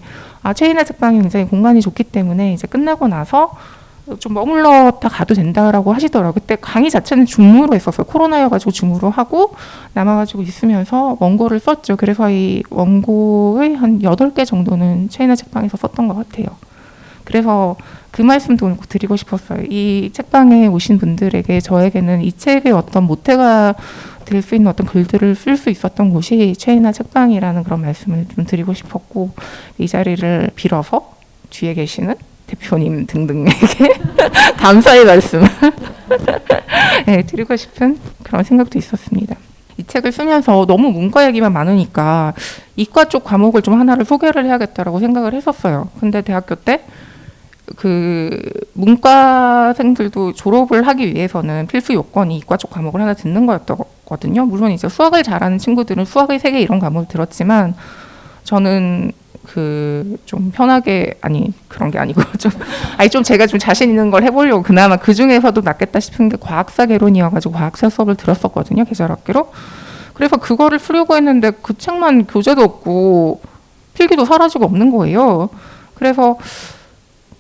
최인화 책방이 굉장히 공간이 좋기 때문에 이제 끝나고 나서 좀 머물렀다 가도 된다라고 하시더라고요. 그때 강의 자체는 줌으로 했었어요. 코로나여가지고 줌으로 하고 남아가지고 있으면서 원고를 썼죠. 그래서 이 원고의 한 8개 정도는 최인아 책방에서 썼던 것 같아요. 그래서 그 말씀도 드리고 싶었어요. 이 책방에 오신 분들에게 저에게는 이 책의 어떤 모태가 될 수 있는 어떤 글들을 쓸 수 있었던 곳이 최인아 책방이라는 그런 말씀을 좀 드리고 싶었고, 이 자리를 빌어서 뒤에 계시는 대표님 등등에게 감사의 말씀을 네, 드리고 싶은 그런 생각도 있었습니다. 이 책을 쓰면서 너무 문과 얘기만 많으니까 이과 쪽 과목을 좀 하나를 소개를 해야겠다라고 생각을 했었어요. 근데 대학교 때 그 문과생들도 졸업을 하기 위해서는 필수 요건이 이과 쪽 과목을 하나 듣는 거였거든요. 물론 이제 수학을 잘하는 친구들은 수학의 세계 이런 과목을 들었지만 저는 그 좀 편하게 아니 그런 게 아니고 좀 제가 좀 자신 있는 걸 해보려고 그나마 그 중에서도 낫겠다 싶은 게 과학사 개론이어가지고 과학사 수업을 들었었거든요, 계절학기로. 그래서 그거를 쓰려고 했는데 그 책만 교재도 없고 필기도 사라지고 없는 거예요. 그래서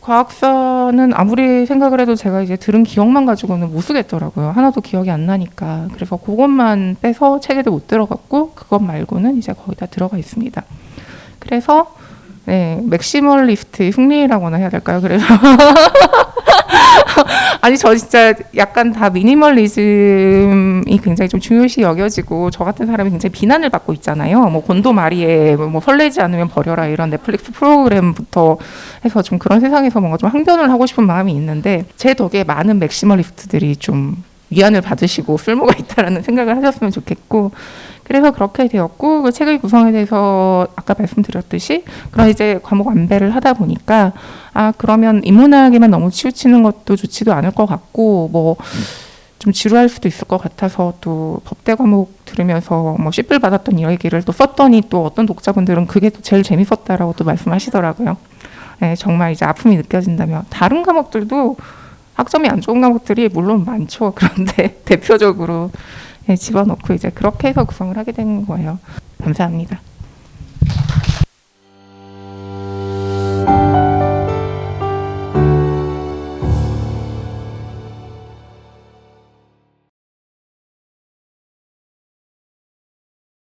과학사는 아무리 생각을 해도 제가 이제 들은 기억만 가지고는 못 쓰겠더라고요. 하나도 기억이 안 나니까. 그래서 그것만 빼서 책에도 못 들어갔고 그것 말고는 이제 거의 다 들어가 있습니다. 그래서 네, 맥시멀리스트의 승리라고나 해야 될까요? 그래서 아니 저 진짜 약간 다 미니멀리즘이 굉장히 좀 중요시 여겨지고 저 같은 사람이 굉장히 비난을 받고 있잖아요. 뭐 곤도 마리에 뭐 설레지 않으면 버려라 이런 넷플릭스 프로그램부터 해서 좀 그런 세상에서 뭔가 좀 항변을 하고 싶은 마음이 있는데 제 덕에 많은 맥시멀리스트들이 좀 위안을 받으시고 쓸모가 있다라는 생각을 하셨으면 좋겠고, 그래서 그렇게 되었고, 그 책의 구성에 대해서 아까 말씀드렸듯이 그런 이제 과목 안배를 하다 보니까 그러면 인문학에만 너무 치우치는 것도 좋지도 않을 것 같고 뭐 좀 지루할 수도 있을 것 같아서 또 법대 과목 들으면서 뭐 씨뿔 받았던 이 얘기를 또 썼더니 또 어떤 독자분들은 그게 또 제일 재밌었다라고 또 말씀하시더라고요. 네, 정말 이제 아픔이 느껴진다면 다른 과목들도 학점이 안 좋은 과목들이 물론 많죠. 그런데 대표적으로 집어넣고 이제 그렇게 해서 구성을 하게 된 거예요. 감사합니다.